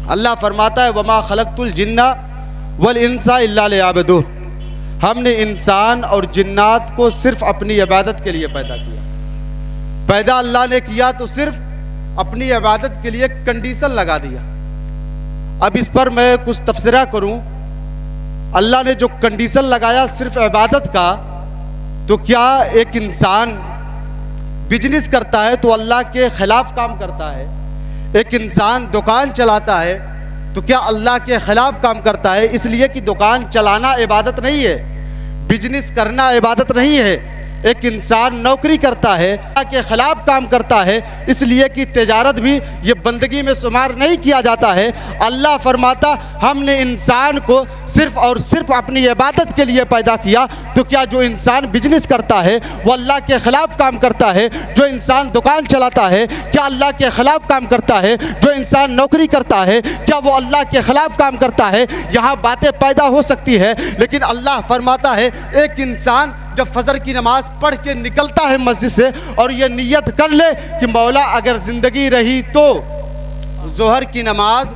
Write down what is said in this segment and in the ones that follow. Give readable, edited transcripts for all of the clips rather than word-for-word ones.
اللہ فرماتا ہے وما خلقت الجن والانس الا لیعبدون، ہم نے انسان اور جنات کو صرف اپنی عبادت کے لیے پیدا کیا. پیدا اللہ نے کیا تو صرف اپنی عبادت کے لیے کنڈیشن لگا دیا. اب اس پر میں کچھ تبصرہ کروں. اللہ نے جو کنڈیشن لگایا صرف عبادت کا، تو کیا ایک انسان بزنس کرتا ہے تو اللہ کے خلاف کام کرتا ہے؟ ایک انسان دکان چلاتا ہے تو کیا اللہ کے خلاف کام کرتا ہے؟ اس لیے کہ دکان چلانا عبادت نہیں ہے، بزنس کرنا عبادت نہیں ہے. ایک انسان نوکری کرتا ہے اللہ کے خلاف کام کرتا ہے، اس لیے کہ تجارت بھی یہ بندگی میں شمار نہیں کیا جاتا ہے. اللہ فرماتا ہم نے انسان کو صرف اور صرف اپنی عبادت کے لیے پیدا کیا. تو کیا جو انسان بزنس کرتا ہے وہ اللہ کے خلاف کام کرتا ہے؟ جو انسان دکان چلاتا ہے کیا اللہ کے خلاف کام کرتا ہے؟ جو انسان نوکری کرتا ہے کیا وہ اللہ کے خلاف کام کرتا ہے؟ یہاں باتیں پیدا ہو سکتی ہے، لیکن اللہ فرماتا ہے ایک انسان جب فجر کی نماز پڑھ کے نکلتا ہے مسجد سے اور یہ نیت کر لے کہ مولا اگر زندگی رہی تو ظہر کی نماز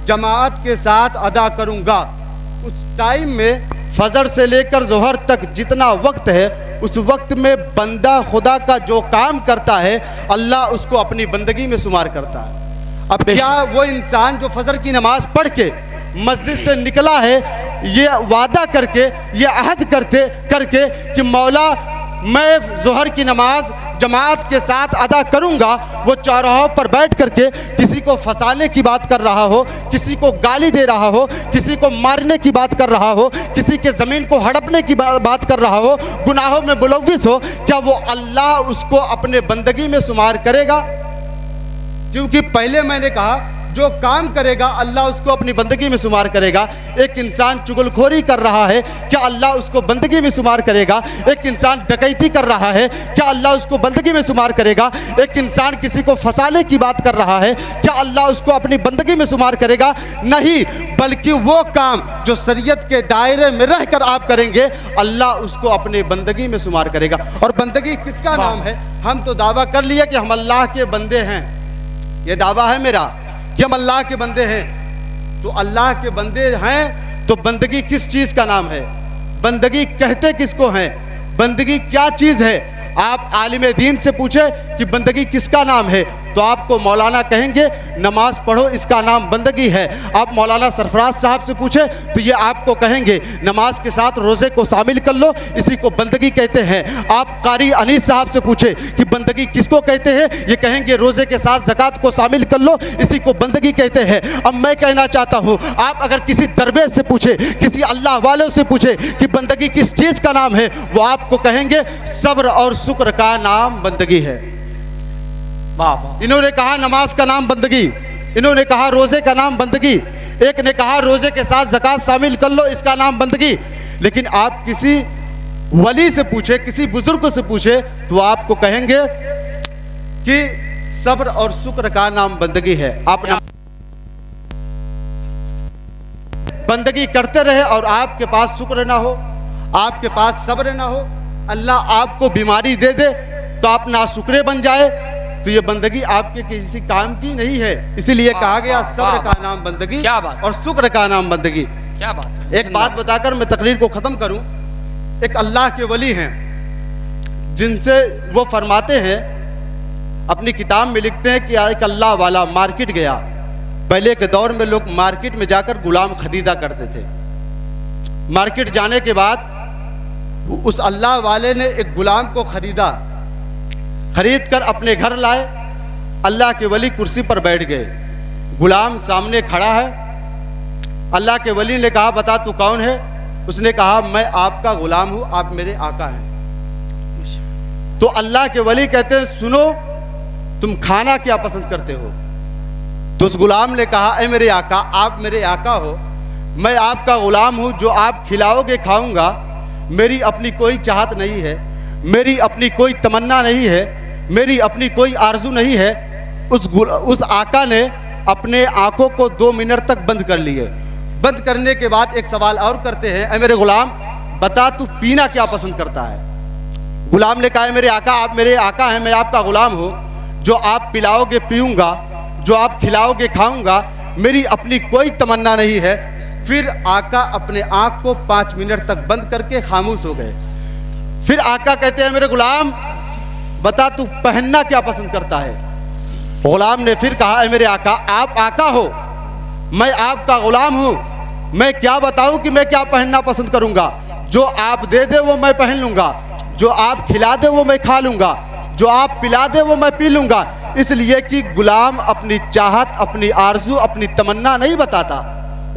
جماعت کے ساتھ ادا کروں گا. اس ٹائم میں فجر سے لے کر ظہر تک جتنا وقت ہے، اس وقت میں بندہ خدا کا جو کام کرتا ہے اللہ اس کو اپنی بندگی میں شمار کرتا ہے. اب کیا وہ انسان جو فجر کی نماز پڑھ کے مسجد سے نکلا ہے یہ وعدہ کر کے، یہ عہد کر کے کہ مولا میں ظہر کی نماز جماعت کے ساتھ ادا کروں گا، وہ چوراہوں پر بیٹھ کر کے کسی کو پھنسانے کی بات کر رہا ہو، کسی کو گالی دے رہا ہو، کسی کو مارنے کی بات کر رہا ہو، کسی کے زمین کو ہڑپنے کی بات کر رہا ہو، گناہوں میں ملوث ہو، کیا وہ اللہ اس کو اپنے بندگی میں شمار کرے گا؟ کیونکہ پہلے میں نے کہا جو کام کرے گا اللہ اس کو اپنی بندگی میں شمار کرے گا. ایک انسان چغل خوری کر رہا ہے کیا اللہ اس کو بندگی میں شمار کرے گا؟ ایک انسان ڈکیتی کر رہا ہے کیا اللہ اس کو بندگی میں شمار کرے گا؟ ایک انسان کسی کو پھنسانے کی بات کر رہا ہے کیا اللہ اس کو اپنی بندگی میں شمار کرے گا؟ نہیں، بلکہ وہ کام جو شریعت کے دائرے میں رہ کر آپ کریں گے اللہ اس کو اپنی بندگی میں شمار کرے گا. اور بندگی کس کا نام ہے؟ ہم تو دعویٰ کر لیے کہ ہم اللہ کے بندے ہیں، یہ دعویٰ ہے میرا کہ ہم اللہ کے بندے ہیں. تو اللہ کے بندے ہیں تو بندگی کس چیز کا نام ہے؟ بندگی کہتے کس کو ہیں؟ بندگی کیا چیز ہے؟ آپ عالم دین سے پوچھے کہ بندگی کس کا نام ہے تو آپ کو مولانا کہیں گے نماز پڑھو اس کا نام بندگی ہے. آپ مولانا سرفراز صاحب سے پوچھے تو یہ آپ کو کہیں گے نماز کے ساتھ روزے کو شامل کر لو، اسی کو بندگی کہتے ہیں. آپ قاری انیس صاحب سے پوچھے کہ بندگی کس کو کہتے ہیں، یہ کہیں گے روزے کے ساتھ زکوٰۃ کو شامل کر لو، اسی کو بندگی کہتے ہیں. اب میں کہنا چاہتا ہوں آپ اگر کسی درویش سے پوچھے، کسی اللہ والوں سے پوچھے کہ بندگی کس چیز کا نام ہے، وہ آپ کو کہیں گے صبر اور شکر کا نام بندگی ہے. انہوں نے کہا نماز کا نام بندگی، انہوں نے کہا روزے کا نام بندگی، ایک نے کہا روزے کے ساتھ زکوٰۃ شامل کر لو اس کا نام بندگی. لیکن آپ کسی ولی سے پوچھے، کسی بزرگ سے پوچھے تو آپ کو کہیں گے کہ صبر اور شکر کا نام بندگی ہے. آپ بندگی کرتے رہے اور آپ کے پاس شکر نہ ہو، آپ کے پاس صبر نہ ہو، اللہ آپ کو بیماری دے دے تو آپ ناشکرے بن جائے تو یہ بندگی آپ کے کسی کام کی نہیں ہے. اسی لیے کہا گیا صبر کا نام بندگی اور شکر کا نام بندگی. کیا بات ہے. ایک بات بتا کر میں تقریر کو ختم کروں. ایک اللہ کے ولی ہیں جن سے وہ فرماتے ہیں، اپنی کتاب میں لکھتے ہیں کہ ایک اللہ والا مارکیٹ گیا. پہلے کے دور میں لوگ مارکیٹ میں جا کر غلام خریدا کرتے تھے. مارکیٹ جانے کے بعد اس اللہ والے نے ایک غلام کو خریدا، خرید کر اپنے گھر لائے. اللہ کے ولی کرسی پر بیٹھ گئے، غلام سامنے کھڑا ہے. اللہ کے ولی نے کہا بتا تو کون ہے؟ اس نے کہا میں آپ کا غلام ہوں، آپ میرے آقا ہیں. تو اللہ کے ولی کہتے ہیں سنو تم کھانا کیا پسند کرتے ہو؟ تو اس غلام نے کہا اے میرے آقا آپ میرے آقا ہو، میں آپ کا غلام ہوں، جو آپ کھلاؤ گے کھاؤں گا. میری اپنی کوئی چاہت نہیں ہے، میری اپنی کوئی تمنا نہیں ہے، میری اپنی کوئی آرزو نہیں ہے. اس آقا نے اپنے آنکھوں کو 2 منٹ تک بند کر لیے. بند کرنے کے بعد ایک سوال اور کرتے ہیں اے میرے غلام بتا تو پینا کیا پسند کرتا ہے؟ غلام نے کہا اے میرے آقا آپ میرے آقا ہیں، میں آپ کا غلام ہوں، جو آپ پلاؤ گے پیوں گا، جو آپ کھلاؤ گے کھاؤں گا. میری اپنی کوئی تمنا نہیں ہے۔ پھر آقا اپنے آنکھ کو 5 منٹ تک بند کر کے خاموش ہو گئے۔ پھر آقا کہتے ہیں میرے غلام بتا تو پہننا کیا پسند کرتا ہے؟ غلام نے پھر کہا اے میرے آقا آپ آقا ہو، میں آپ کا غلام ہوں، میں کیا بتاؤں کہ میں کیا پہننا پسند کروں گا؟ جو آپ دے دے وہ میں پہن لوں گا، جو آپ کھلا دے وہ میں کھا لوں گا، جو آپ پلا دے وہ میں پی لوں گا۔ اس لیے کہ غلام اپنی چاہت، اپنی آرزو، اپنی تمنا نہیں بتاتا۔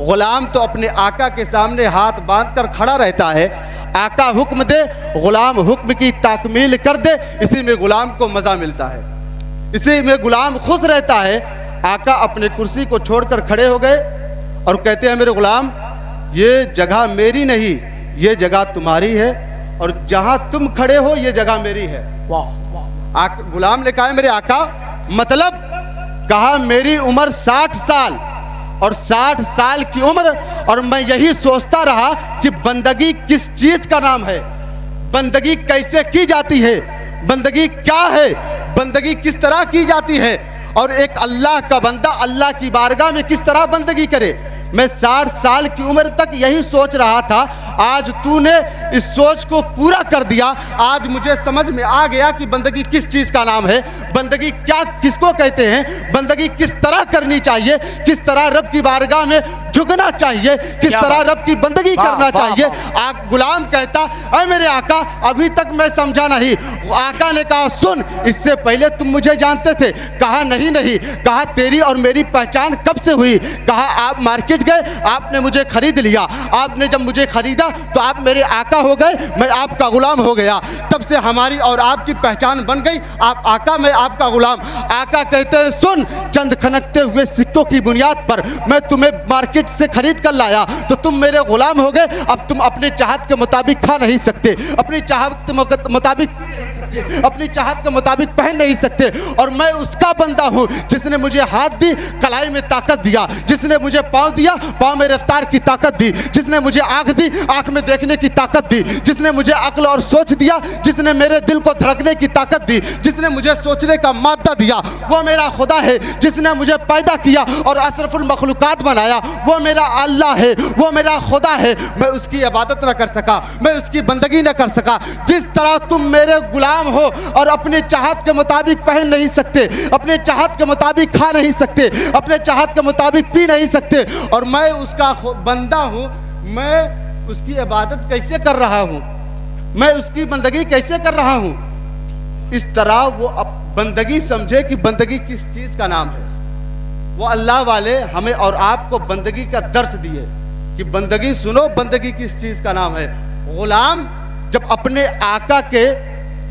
غلام تو اپنے آقا کے سامنے ہاتھ باندھ کر کھڑا رہتا ہے، آقا حکم دے غلام حکم کی تکمیل کر دے، اسی میں غلام کو مزہ ملتا ہے، اسی میں غلام خوش رہتا ہے۔ آقا اپنے کرسی کو چھوڑ کر کھڑے ہو گئے اور کہتے ہیں میرے غلام یہ جگہ میری نہیں، یہ جگہ تمہاری ہے، اور جہاں تم کھڑے ہو یہ جگہ میری ہے۔ غلام نے کہا میرے آقا مطلب؟ کہا میری عمر 60 سال اور 60 سال کی عمر، اور میں یہی سوچتا رہا کہ بندگی کس چیز کا نام ہے، بندگی کیسے کی جاتی ہے، بندگی کیا ہے، بندگی کس طرح کی جاتی ہے، اور ایک اللہ کا بندہ اللہ کی بارگاہ میں کس طرح بندگی کرے۔ میں 60 سال کی عمر تک یہی سوچ رہا تھا، آج تو نے اس سوچ کو پورا کر دیا۔ آج مجھے سمجھ میں آ گیا کہ بندگی کس چیز کا نام ہے، بندگی کیا کس کو کہتے ہیں، بندگی کس طرح کرنی چاہیے، کس طرح رب کی بارگاہ میں جھکنا چاہیے، کس طرح رب کی بندگی کرنا چاہیے۔ غلام کہتا اے میرے آقا ابھی تک میں سمجھا نہیں۔ آقا نے کہا سن، اس سے پہلے تم مجھے جانتے تھے؟ کہا نہیں۔ کہا تیری اور میری پہچان کب سے ہوئی؟ کہا آپ مارکیٹ گئے، آپ نے مجھے خرید لیا، آپ نے جب مجھے خریدا تو آپ میرے آقا ہو گئے، میں آپ کا غلام ہو گیا، تب سے ہماری اور آپ کی پہچان بن گئی، آپ آقا میں آپ کا غلام۔ آقا کہتے ہیں سن، چند کھنکتے ہوئے سکوں کی بنیاد پر میں تمہیں مارکیٹ سے خرید کر لایا تو تم میرے غلام ہو گئے۔ اب تم اپنی چاہت کے مطابق کھا نہیں سکتے، اپنی چاہت کے مطابق اپنی چاہت کے مطابق پہن نہیں سکتے، اور میں اس کا بندہ ہوں جس نے مجھے ہاتھ دی، کلائی میں طاقت دیا، جس نے مجھے پاؤں دیا، پاؤں میں رفتار کی طاقت دی، جس نے مجھے آنکھ دی، آنکھ میں دیکھنے کی طاقت دی، جس نے مجھے عقل اور سوچ دیا، جس نے میرے دل کو دھڑکنے کی طاقت دی، جس نے مجھے سوچنے کا مادہ دیا، وہ میرا خدا ہے۔ جس نے مجھے پیدا کیا اور اشرف المخلوقات بنایا، وہ میرا اللہ ہے، وہ میرا خدا ہے۔ میں اس کی عبادت نہ کر سکا، میں اس کی بندگی نہ کر سکا۔ جس طرح تم میرے غلام ہو اور اپنے چاہت کے مطابق پہن نہیں سکتے، اپنے چاہت کے مطابق کھا نہیں سکتے، اپنے چاہت کے مطابق پی نہیں سکتے، اور میں اس کا بندہ ہوں، میں اس کی عبادت کیسے کر رہا ہوں، میں اس کی بندگی کیسے کر رہا ہوں؟ اس طرح وہ بندگی سمجھے کہ بندگی کس چیز کا نام ہے۔ وہ اللہ والے ہمیں اور آپ کو بندگی کا درس دیے کہ بندگی سنو، بندگی کس چیز کا نام ہے۔ غلام جب اپنے آقا کے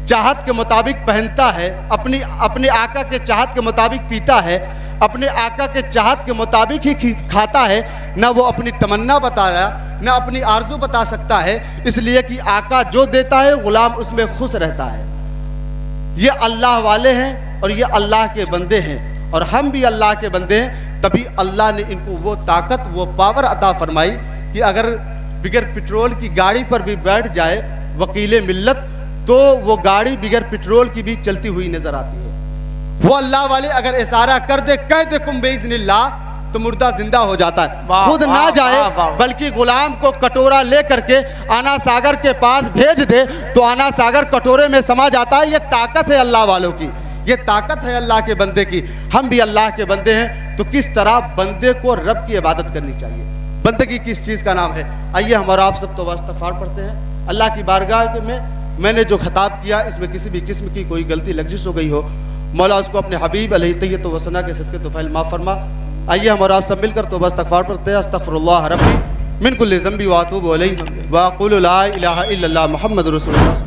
چاہت کے مطابق پہنتا ہے، اپنے آقا کے چاہت کے مطابق پیتا ہے، اپنے آقا کے چاہت کے مطابق ہی کھاتا ہے، نہ وہ اپنی تمنا بتایا، نہ اپنی آرزو بتا سکتا ہے، اس لیے کہ آقا جو دیتا ہے غلام اس میں خوش رہتا ہے۔ یہ اللہ والے ہیں اور یہ اللہ کے بندے ہیں، اور ہم بھی اللہ کے بندے ہیں، تبھی اللہ نے ان کو وہ طاقت، وہ پاور عطا فرمائی کہ اگر بغیر پٹرول کی گاڑی پر بھی بیٹھ جائے وکیل ملت تو وہ گاڑی بغیر پٹرول کی بھی چلتی ہوئی نظر آتی ہے۔ وہ اللہ والے اگر اشارہ کر دے کہہ دے کم باذن اللہ تو مردہ زندہ ہو جاتا ہے، خود نہ جائے بلکہ غلام کو کٹورا لے کر کے آنا ساگر کے پاس بھیج دے تو آنا ساگر کٹورے میں سما جاتا ہے۔ یہ طاقت ہے اللہ والوں کی، یہ طاقت ہے اللہ کے بندے کی۔ ہم بھی اللہ کے بندے ہیں تو کس طرح بندے کو رب کی عبادت کرنی چاہیے، بندگی کس چیز کا نام ہے۔ آئیے ہم اور آپ سب توبہ استغفار پڑھتے ہیں اللہ کی بارگاہ میں نے جو خطاب کیا اس میں کسی بھی قسم کی کوئی غلطی لغزش ہو گئی ہو، مولا اس کو اپنے حبیب علیہ تحیۃ و ثنا کے صدقے طفیل معاف فرما۔ آئیے ہم اور آپ سب مل کر توبہ استغفار پڑھتے ہیں۔ استغفر اللہ ربی من کل ذنب واتوب الیہ واقول لا الہ الا اللہ محمد رسول اللہ۔